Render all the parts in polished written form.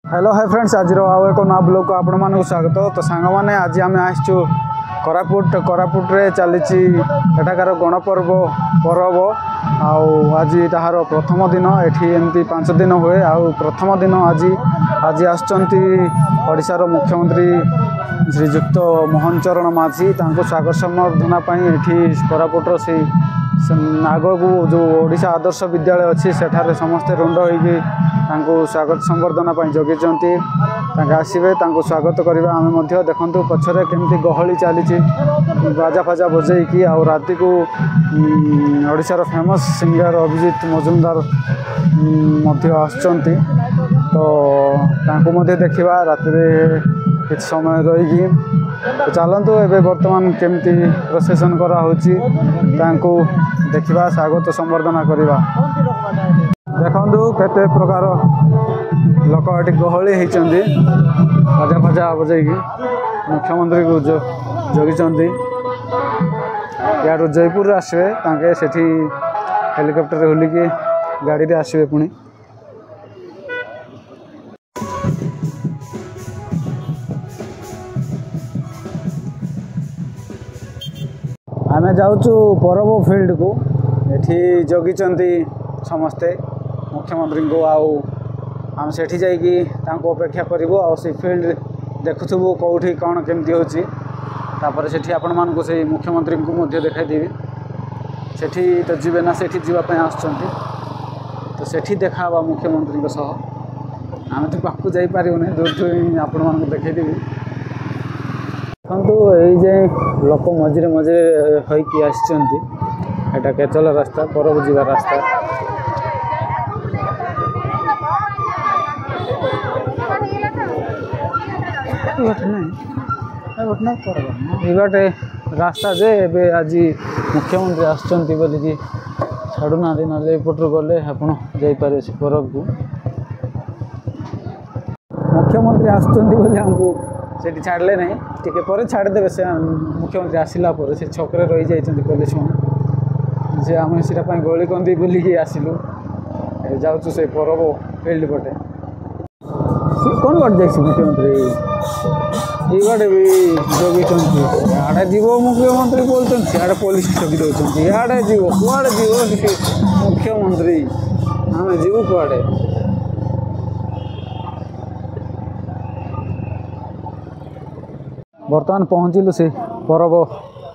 Hello hi friends, आज आउ एक नवा ब्लॉग को आपण मानक स्वागत। तो सांग मैंने आज आम आसचु कोरापुटे चली एठाकार गणपर्व परब आज ताहार प्रथम दिन। एठी एमती 5 दिन हुए। प्रथम दिन आज आशार मुख्यमंत्री श्रीजुक्त मोहन चरण माझी स्वागत संबर्धना एठी कोरापुटर से आग को जो ओडिशा आदर्श विद्यालय अच्छी सेठारे समस्ते रुंड हो स्वागत संबर्धना जगे आसवे स्वागत करवा। आम देखु पछरे केमती गहली चली बाजा फाजा बजेकी राति को ओडिशार फेमस सिंगर अभिजीत मजुमदार आसुँच। तो देखा राति किसी समय रही। तो चलतु एवं बर्तमान केमती प्रोसेसन कराऊँगी देखा स्वागत संबर्धना करवा। देखु केते प्रकार लोक ये गहली होती बाजा फाजा बजेकी मुख्यमंत्री को जगी। यार जयपुर आसवे से हेलिकॉप्टर होलिकी गाड़ी आसवे। पुणी आम जाऊँ परब फील्ड को एठी जगी समस्ते मुख्यमंत्री को आम सेठी जाइकी अपेक्षा करूँ से फील्ड देखुबू कौटी कौन केमती होपर से आपण मानक से मुख्यमंत्री को देखाईदेवी। सेठी तो जीवे ना सेठी जीवाई आसुँच तो सेठी देखा मुख्यमंत्री सह आम तो पाखु जापरूनी दूर आपण मानक देखाईदेवी। देखु ये लोक मझे मझे होकी आटा केचल रास्ता परब जीवा रास्ता। बाटे रास्ता जे एबे आज मुख्यमंत्री आसुँच बोलिकी छाड़ूना ना एपटर गले आप जापारे से परब को। मुख्यमंत्री आसुँच आमको से छाड़े ना टी छाड़देवे से मुख्यमंत्री आसला से छकरे रही जाइए पुलिस मैंने से आम से गली कंदी बुलिकी आसलु जाऊँ से परब फील्ड पटे। कौन बाटे जाइए मुख्यमंत्री ये बाटे भी जगी आड़े जीव मुख्यमंत्री बोलते सियाड़े पुलिस जगी दौरान इे जीव कड़े जीव मुख्यमंत्री आम जीव कड़े। बर्तमान पहुँचलु से परब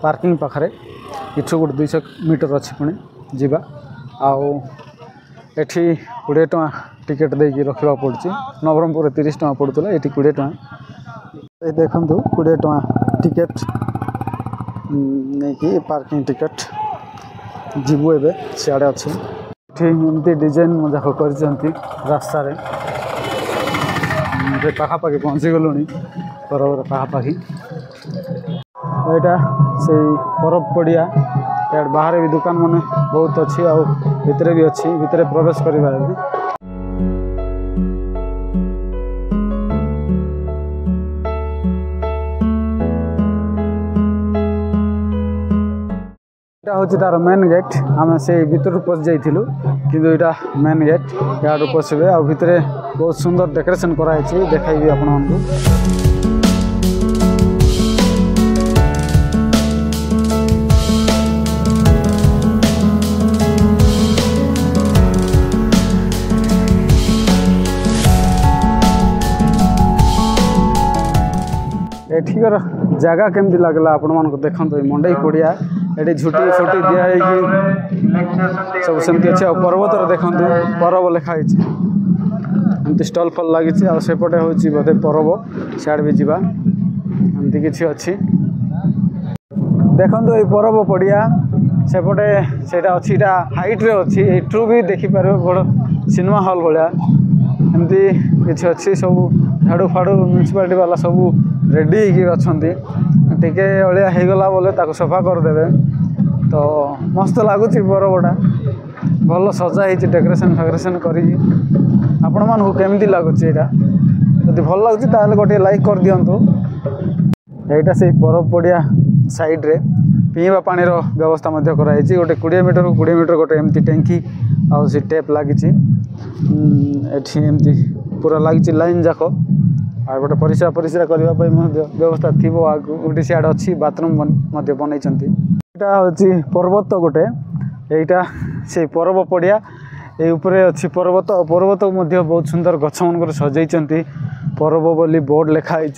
पार्किंग पाखे इठू गोटे 200 मीटर अच्छी पुणी जीवा एठी 20 टଙ୍କା टिकेट देकी रखा पड़ी। नवरंगपुर 30 टଙ୍କା पड़ूला ये 20 टଙ୍କା। ये देखु 20 टଙ୍କା टिकेट नहीं कि पार्किंग टिकेट जीवु ए सियाड़े अच्छे एमती डिजाइन मजाक कर रास्ता पाखापाखि पहुँची गलु परब पाखापाखि। यहाँ से परब पड़िया यार बाहर भी दुकान माने बहुत अच्छी भितर भी अच्छी भितर प्रवेश करवा। हूँ तार मेन गेट आम से भीतर पशि जाइलु किंतु यहाँ मेन गेट यार पशे आ भितर बहुत सुंदर डेकोरेशन कराई देखाइबी आपको। एठिकर जगह केमती लगला आपण मानक देखो मंडई पड़िया ये झुटी फुटी दिखाई सब सेमती अच्छे। पर्वतर देखो परब लिखाई एमती स्टल फल लगी सेपटे हूँ बोधे परब सियाड़ भी जावा एमती किसी अच्छी। देखो ये परब पड़िया सेपटे से अच्छी हाइट्रे अच्छी एठू भी देखिपार बड़ सिनेमा हॉल भाया एमती किसी अच्छी सब झाड़ू फाड़ू म्यूनिसिपालिटी वाला सब रेडी अच्छा टिके अलिया होगला बोले सफा करदे। तो मस्त लगुच परबटा भल सजा ही डेकोरेशन फेकोरेशन करमती लगुच यहाँ जब भल लगुच गोटे लाइक कर दिंतु। यहाँ से परब पड़िया साइड्रे पीवा पानी व्यवस्था कराई गोटे 20 मीटर को 20 मीटर गोटे एमती टैंकी आउ टेप लगी एमती पूरा लगी लाइन जाक आ गोटे परिस्रा परिस्रा करने व्यवस्था थी गोटे सियाड़ अच्छी बाथरूम बनई यहाँ हूँ पर्वत गोटे यहीटा से पर्व पड़िया ये उपरे अच्छी पर्वत पर्वत बहुत सुंदर गछ मन सजाई पर्व बोली बोर्ड लिखाई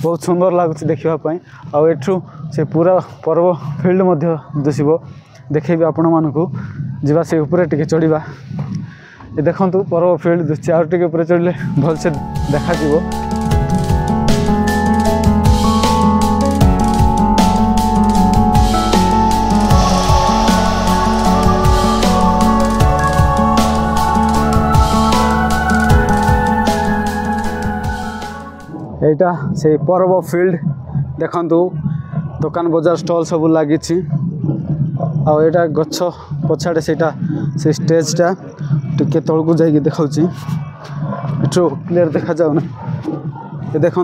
बहुत सुंदर लगुच देखापी आठू से पूरा पर्व फिल्ड दिशब देखेबी आपण मानक जा से उपरे टिके चढ़ा ये देखु पर्व फिल्ड दिशे आउ टे ऊपर चढ़ले भलसे देखा एटा से पर्व फील्ड देखु दुकान बजार स्टॉल सब लगी आटा गछ पछाड़े से स्टेजटा टिके तलू जा देखा क्लीयर देखा जाऊना ये देखु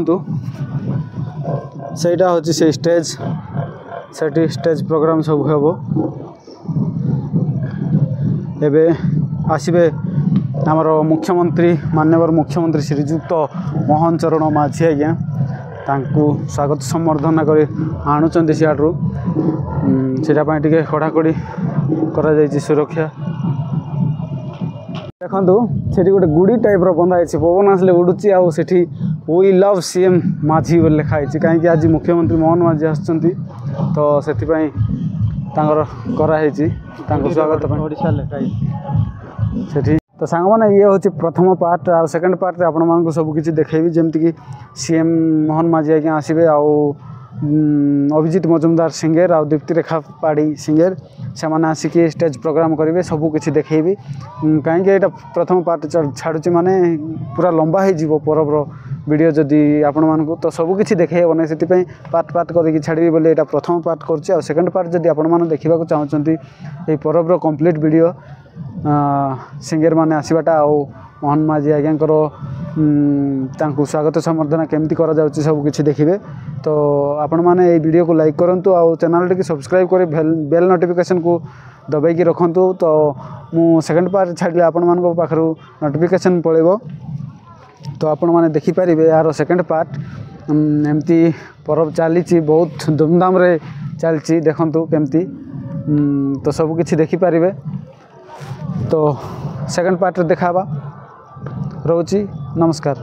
सेटा हूँ से स्टेज से स्टेज प्रोग्राम सब हम एबे आसबे आमर मुख्यमंत्री माननीय मुख्यमंत्री श्रीजुक्त मोहन चरण माझी आज्ञा तांकू स्वागत संबर्धना कर आणुचंती सियाड्रु सेटापाई टिके कड़ाकड़ी करा जायछि सुरक्षा देखु से गोटे गुड़ी टाइप बंधाई पवन आसले उड़ुची आउ सेठी वी लव सीएम माझी बोली लिखाई कहीं आज मुख्यमंत्री मोहन माझी आसुचंती तो सेथिपाई तांकर कराई स्वागत ओडिशा लिखाई सेठी तो सांग मैंने ये हूँ प्रथम पार्ट आ सेकेंड पार्ट रे आपण मानक सब किछि देखेबी जेमति कि सीएम मोहन माझी आज्ञा आसबे अभिजीत मजुमदार सिंगर आ दीप्ति रेखा पाड़ी सिंगर से मैंने आसिक स्टेज प्रोग्राम करेंगे सब किछि देखेबी कहीं यहाँ प्रथम पार्ट छाड़ुची माने पूरा लंबा हो पर्वर वीडियो जदि आपण मानक तो सब किछि देखेबो से पार्ट पार्ट करके छाड़ी बोले यहाँ प्रथम पार्ट कर सेकेंड पार्ट जदि आपण माने देखा चाहते ये पर्वर कंप्लीट वीडियो सिंगर माने आसवाटा आ मोहन माझी आज्ञाकर तांकू स्वागत संबर्धना केमती करा जाउची सब किछि देखिबे तो आपण माने ये वीडियो को लाइक करंतु आ चैनल टी सब्सक्राइब कर बेल नोटिफिकेशन को दबाई रखंतु तो मु सेकंड पार्ट छाड़ले आपण मानको पाखरु नोटिफिकेशन पळेबो तो आपण माने देखि परिबे यार सेकंड पार्ट एमती पर्व चली बहुत धूमधाम रे चलची देखंतु केमती तो सब किछि देखि परिबे तो सेकंड पार्ट देखा रोची नमस्कार।